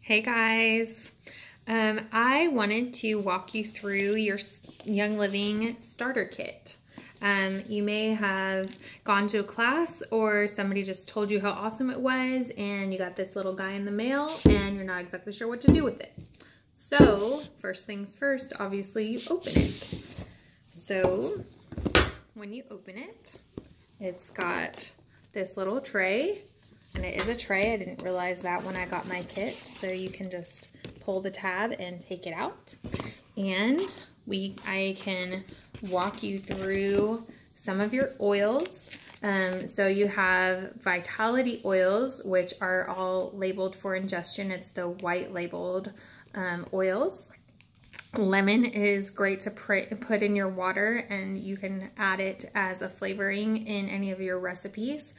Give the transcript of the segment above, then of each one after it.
Hey guys, I wanted to walk you through your Young Living starter kit. You may have gone to a class or somebody just told you how awesome it was and you got this little guy in the mail and you're not exactly sure what to do with it. So first things first, obviously you open it. So when you open it, it's got this little tray. And it is a tray. I didn't realize that when I got my kit. So you can just pull the tab and take it out. And I can walk you through some of your oils. So you have Vitality oils, which are all labeled for ingestion. It's the white labeled oils. Lemon is great to put in your water, and you can add it as a flavoring in any of your recipes.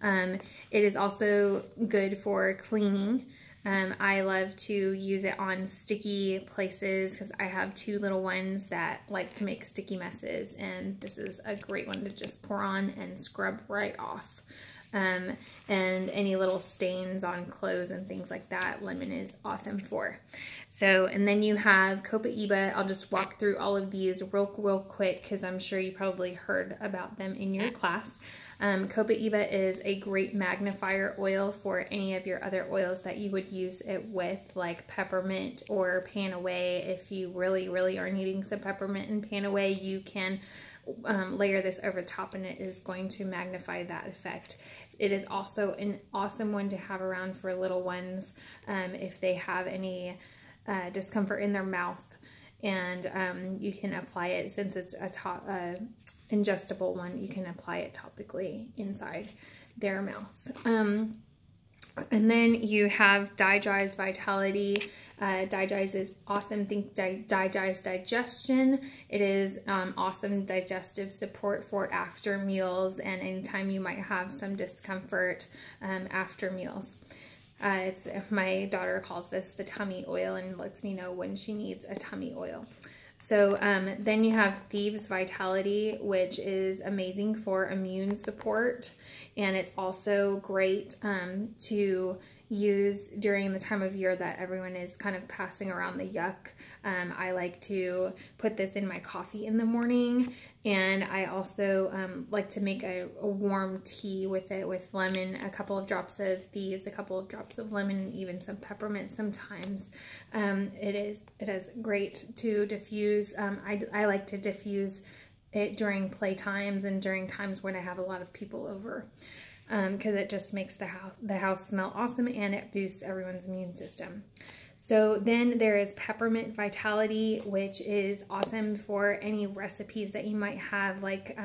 It is also good for cleaning. I love to use it on sticky places because I have two little ones that like to make sticky messes, and this is a great one to just pour on and scrub right off. And any little stains on clothes and things like that, lemon is awesome for. So, and then you have Copaiba. I'll just walk through all of these real quick because I'm sure you probably heard about them in your class. Copaiba is a great magnifier oil for any of your other oils that you would use it with, like peppermint or pan away. If you really are needing some peppermint and pan away, you can layer this over top and it is going to magnify that effect. It is also an awesome one to have around for little ones if they have any discomfort in their mouth, and you can apply it, since it's a ingestible one, you can apply it topically inside their mouths. And then you have Digest Vitality. Digest is awesome. Think Digest Digestion. It is awesome digestive support for after meals and anytime you might have some discomfort after meals. My daughter calls this the tummy oil and lets me know when she needs a tummy oil. So then you have Thieves Vitality, which is amazing for immune support, and it's also great to use during the time of year that everyone is kind of passing around the yuck. I like to put this in my coffee in the morning, and I also like to make a warm tea with it, with lemon, a couple of drops of Thieves, a couple of drops of lemon, and even some peppermint sometimes. It is great to diffuse. I like to diffuse it during play times and during times when I have a lot of people over, because it just makes the house smell awesome and it boosts everyone's immune system. So then there is Peppermint Vitality, which is awesome for any recipes that you might have, like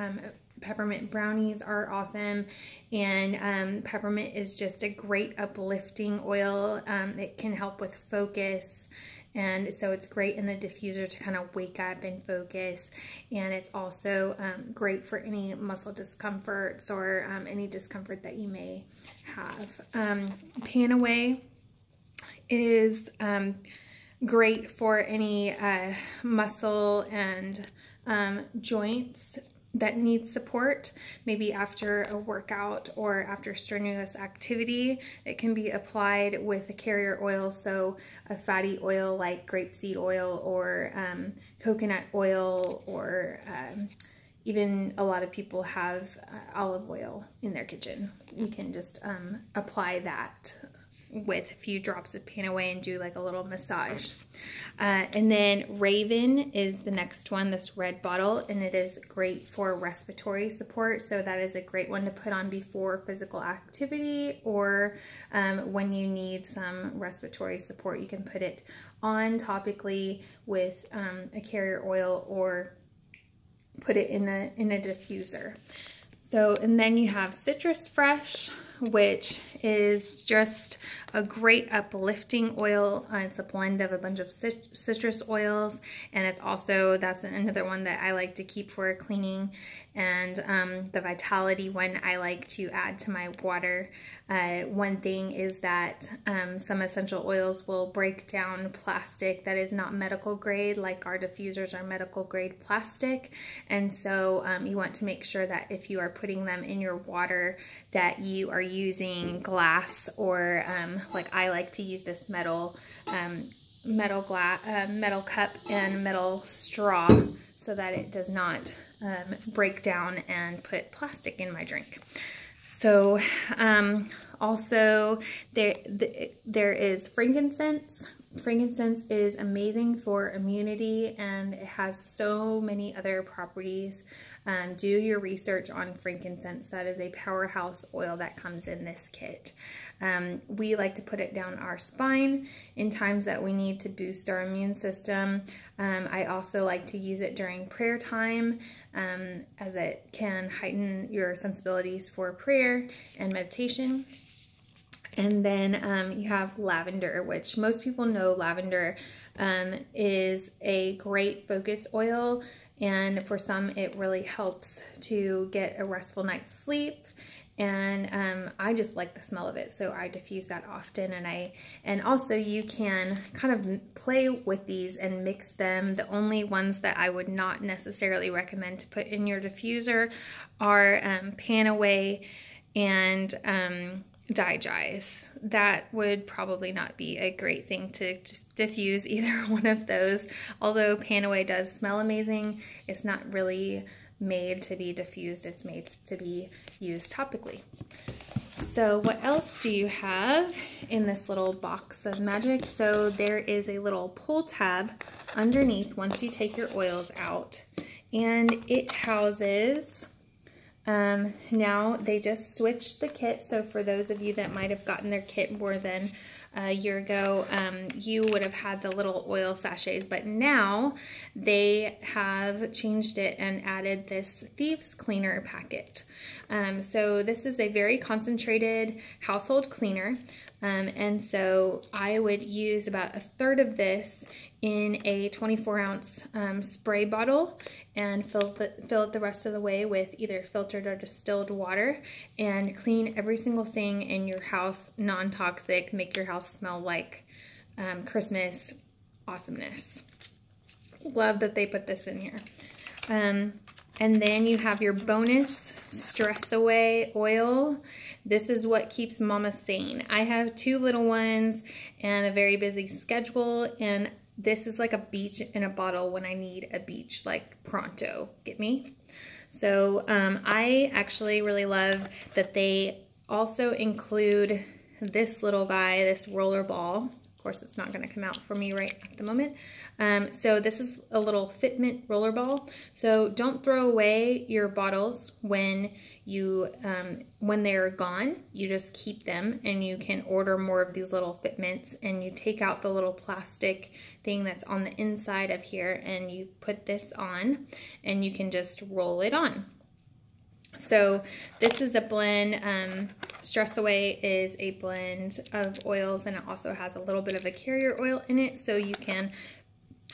peppermint brownies are awesome, and peppermint is just a great uplifting oil. It can help with focus, and so it's great in the diffuser to kind of wake up and focus. And it's also great for any muscle discomforts or any discomfort that you may have. Pan away is great for any muscle and joints that need support, maybe after a workout or after strenuous activity. It can be applied with a carrier oil, so a fatty oil like grapeseed oil or coconut oil, or even a lot of people have olive oil in their kitchen. You can just apply that with a few drops of pan away and do like a little massage. And then Raven is the next one, this red bottle, and it is great for respiratory support. So that is a great one to put on before physical activity, or when you need some respiratory support, you can put it on topically with a carrier oil, or put it in a diffuser. So, and then you have Citrus Fresh, which is just a great uplifting oil. It's a blend of a bunch of citrus oils, and it's also, that's another one that I like to keep for cleaning. And the Vitality one I like to add to my water. One thing is that some essential oils will break down plastic that is not medical grade, like our diffusers are medical grade plastic. And so you want to make sure that if you are putting them in your water, that you are using glass or like I like to use this metal metal cup and metal straw so that it does not break down and put plastic in my drink. So also there is frankincense. Frankincense is amazing for immunity, and it has so many other properties. Do your research on frankincense. That is a powerhouse oil that comes in this kit. We like to put it down our spine in times that we need to boost our immune system. I also like to use it during prayer time, as it can heighten your sensibilities for prayer and meditation. And then you have lavender, which most people know lavender is a great focus oil, and for some it really helps to get a restful night's sleep. And I just like the smell of it, so I diffuse that often. And also you can kind of play with these and mix them. The only ones that I would not necessarily recommend to put in your diffuser are Panaway and Digis. That would probably not be a great thing to diffuse, either one of those. Although Panaway does smell amazing, it's not really made to be diffused, it's made to be used topically. So what else do you have in this little box of magic? So there is a little pull tab underneath once you take your oils out, and it houses, now they just switched the kit, so for those of you that might have gotten their kit more than a year ago, you would have had the little oil sachets, but now they have changed it and added this thieves cleaner packet. So this is a very concentrated household cleaner, and so I would use about 1/3 of this in a 24-ounce spray bottle and fill it the rest of the way with either filtered or distilled water, and clean every single thing in your house non-toxic. Make your house smell like Christmas awesomeness. Love that they put this in here. And then you have your bonus stress away oil. This is what keeps mama sane. I have 2 little ones and a very busy schedule, and this is like a beach in a bottle when I need a beach, like pronto. Get me? So I actually really love that they also include this little guy, this roller ball. Of course, it's not going to come out for me right at the moment. So this is a little Fitment roller ball. So don't throw away your bottles when they're gone. You just keep them, and you can order more of these little Fitments, and you take out the little plastic thing that's on the inside of here, and you put this on, and you can just roll it on. So this is a blend. Stress Away is a blend of oils, and it also has a little bit of a carrier oil in it, so you can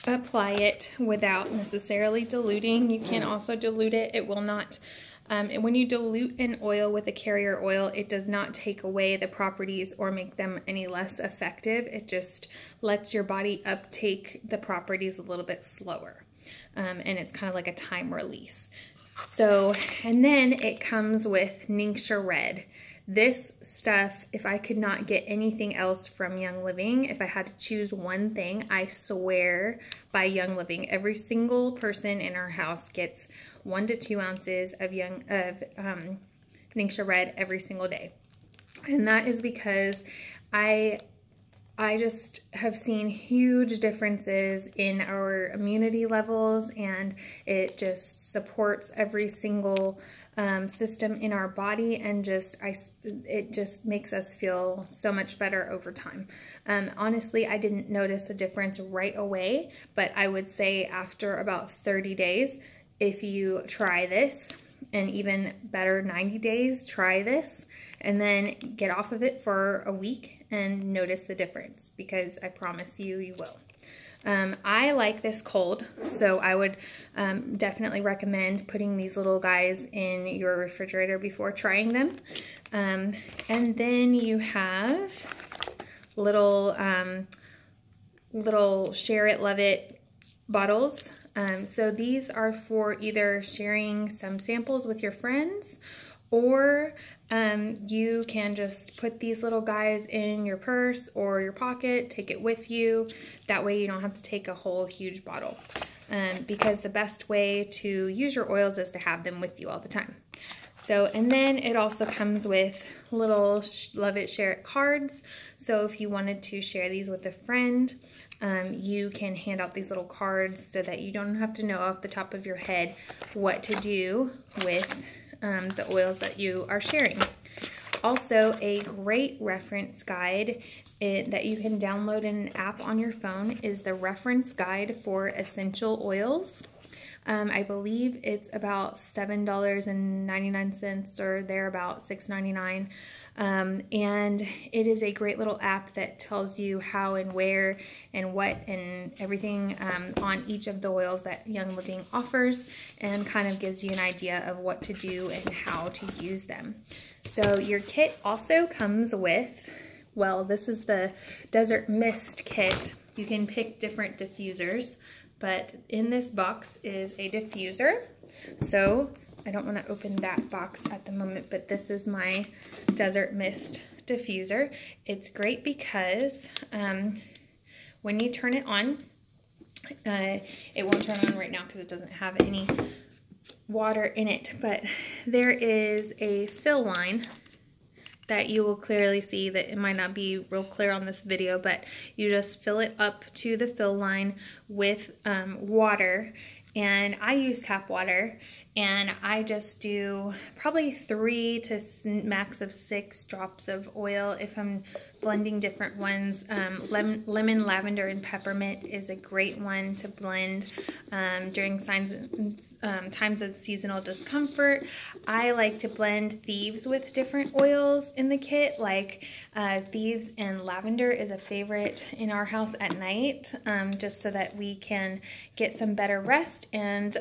apply it without necessarily diluting. You can also dilute it. It will not, and when you dilute an oil with a carrier oil, it does not take away the properties or make them any less effective. It just lets your body uptake the properties a little bit slower, and it's kind of like a time release. So, and then it comes with Ningxia Red. This stuff, if I could not get anything else from Young Living, if I had to choose one thing, I swear by Young Living, every single person in our house gets 1 to 2 ounces of Ningxia Red every single day. And that is because I just have seen huge differences in our immunity levels, and it just supports every single system in our body, and it just makes us feel so much better over time. Honestly, I didn't notice a difference right away, but I would say after about 30 days, if you try this, and even better 90 days, try this, and then get off of it for a week and notice the difference, because I promise you, you will. I like this cold, so I would definitely recommend putting these little guys in your refrigerator before trying them. And then you have little Share It, Love It bottles. So these are for either sharing some samples with your friends, or you can just put these little guys in your purse or your pocket, take it with you. That way you don't have to take a whole huge bottle. Because the best way to use your oils is to have them with you all the time. So, and then it also comes with little love it, share it cards. So if you wanted to share these with a friend, you can hand out these little cards so that you don't have to know off the top of your head what to do with the oils that you are sharing. Also, a great reference guide that you can download in an app on your phone is the reference guide for essential oils. I believe it's about $7.99 or thereabout, $6.99. And it is a great little app that tells you how and where and what and everything on each of the oils that Young Living offers, and kind of gives you an idea of what to do and how to use them. So your kit also comes with, well, this is the Desert Mist kit. You can pick different diffusers, but in this box is a diffuser. So I don't want to open that box at the moment, but this is my Desert Mist diffuser. It's great because when you turn it on, it won't turn on right now because it doesn't have any water in it, but there is a fill line that you will clearly see. That it might not be real clear on this video, but you just fill it up to the fill line with water, and I use tap water, and I just do probably 3 to max of 6 drops of oil if I'm blending different ones. Lemon, lavender, and peppermint is a great one to blend during times of seasonal discomfort. I like to blend thieves with different oils in the kit, like thieves and lavender is a favorite in our house at night, just so that we can get some better rest and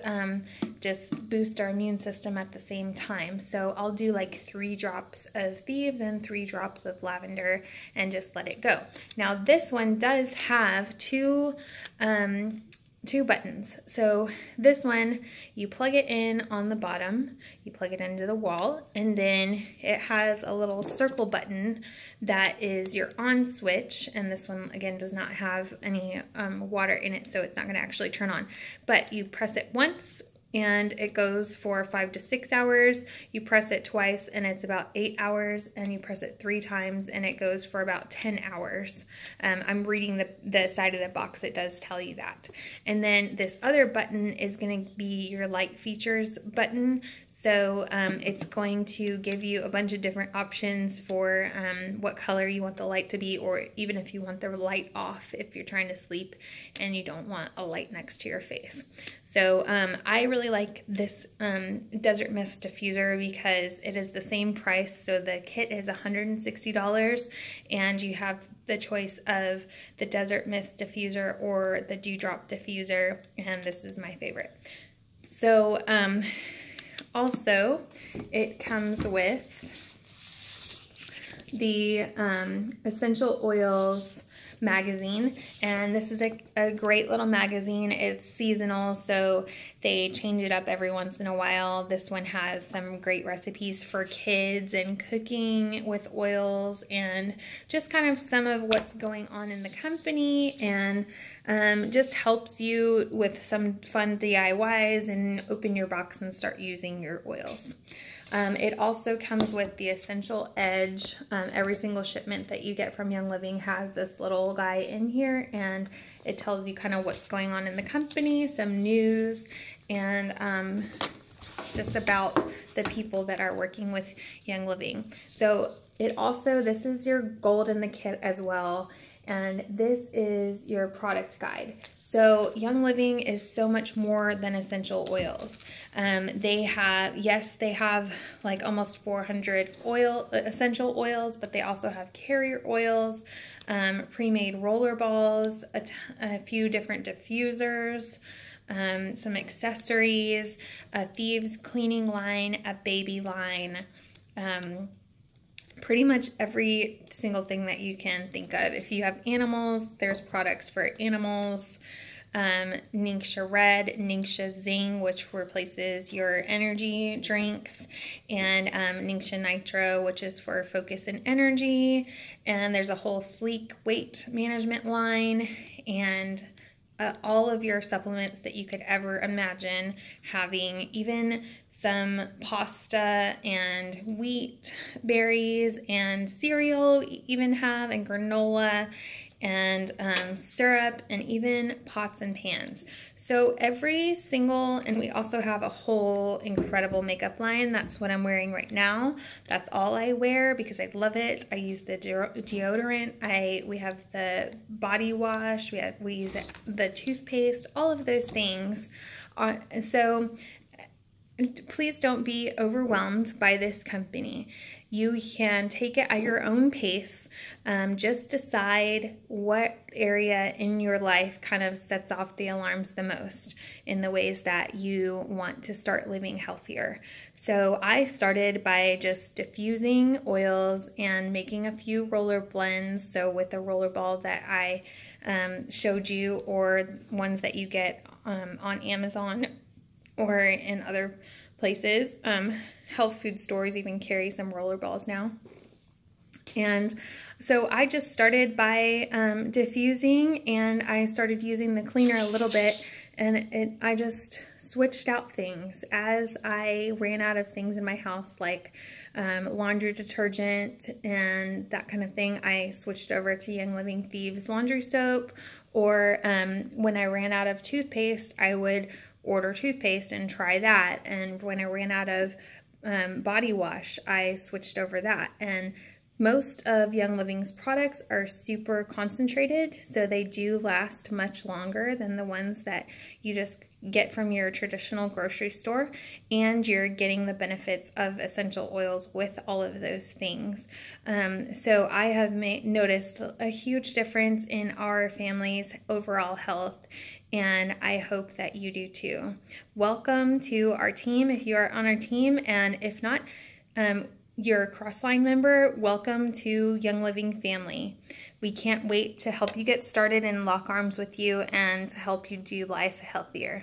just boost our immune system at the same time. So I'll do like 3 drops of thieves and 3 drops of lavender and just let it go. Now this one does have two buttons. So this one, you plug it in on the bottom, you plug it into the wall, and then it has a little circle button that is your on switch, and this one again does not have any water in it, so it's not going to actually turn on. But you press it once and it goes for 5 to 6 hours. You press it twice and it's about 8 hours, and you press it 3 times and it goes for about 10 hours. I'm reading the side of the box, it does tell you that. And then this other button is going to be your light features button. So it's going to give you a bunch of different options for what color you want the light to be, or even if you want the light off if you're trying to sleep and you don't want a light next to your face. So I really like this Desert Mist diffuser because it is the same price. So the kit is $160, and you have the choice of the Desert Mist diffuser or the Dewdrop diffuser, and this is my favorite. So also it comes with the Essential Oils magazine, and this is a great little magazine. It's seasonal, so they change it up every once in a while. This one has some great recipes for kids and cooking with oils, and just kind of some of what's going on in the company, and just helps you with some fun DIYs and open your box and start using your oils. It also comes with the Essential Edge. Every single shipment that you get from Young Living has this little guy in here, and it tells you kind of what's going on in the company, some news, and just about the people that are working with Young Living. So it also, this is your gold in the kit as well, and this is your product guide. So Young Living is so much more than essential oils. They have like almost 400 essential oils, but they also have carrier oils, pre-made roller balls, a few different diffusers, some accessories, a thieves cleaning line, a baby line, pretty much every single thing that you can think of. If you have animals, there's products for animals. Ningxia Red, Ningxia Zing, which replaces your energy drinks, and Ningxia Nitro, which is for focus and energy. And there's a whole sleek weight management line, and all of your supplements that you could ever imagine having, even some pasta and wheat berries and cereal even have, and granola and syrup, and even pots and pans. So every single, and we also have a whole incredible makeup line. That's what I'm wearing right now. That's all I wear because I love it. I use the deodorant. We have the body wash. We use the toothpaste, all of those things. So please don't be overwhelmed by this company. You can take it at your own pace. Just decide what area in your life kind of sets off the alarms the most in the ways that you want to start living healthier. So I started by just diffusing oils and making a few roller blends. So with the roller ball that I showed you, or ones that you get on Amazon or in other places. Health food stores even carry some roller balls now. And so I just started by diffusing, and I started using the cleaner a little bit, and I just switched out things as I ran out of things in my house, like laundry detergent and that kind of thing. I switched over to Young Living Thieves laundry soap, or when I ran out of toothpaste, I would order toothpaste and try that. And when I ran out of body wash, I switched over that. And most of Young Living's products are super concentrated, so they do last much longer than the ones that you just get from your traditional grocery store, and you're getting the benefits of essential oils with all of those things. So I have noticed a huge difference in our family's overall health, and I hope that you do too. Welcome to our team if you are on our team, and if not, you're a Crossline member, welcome to Young Living family. We can't wait to help you get started and lock arms with you and to help you do life healthier.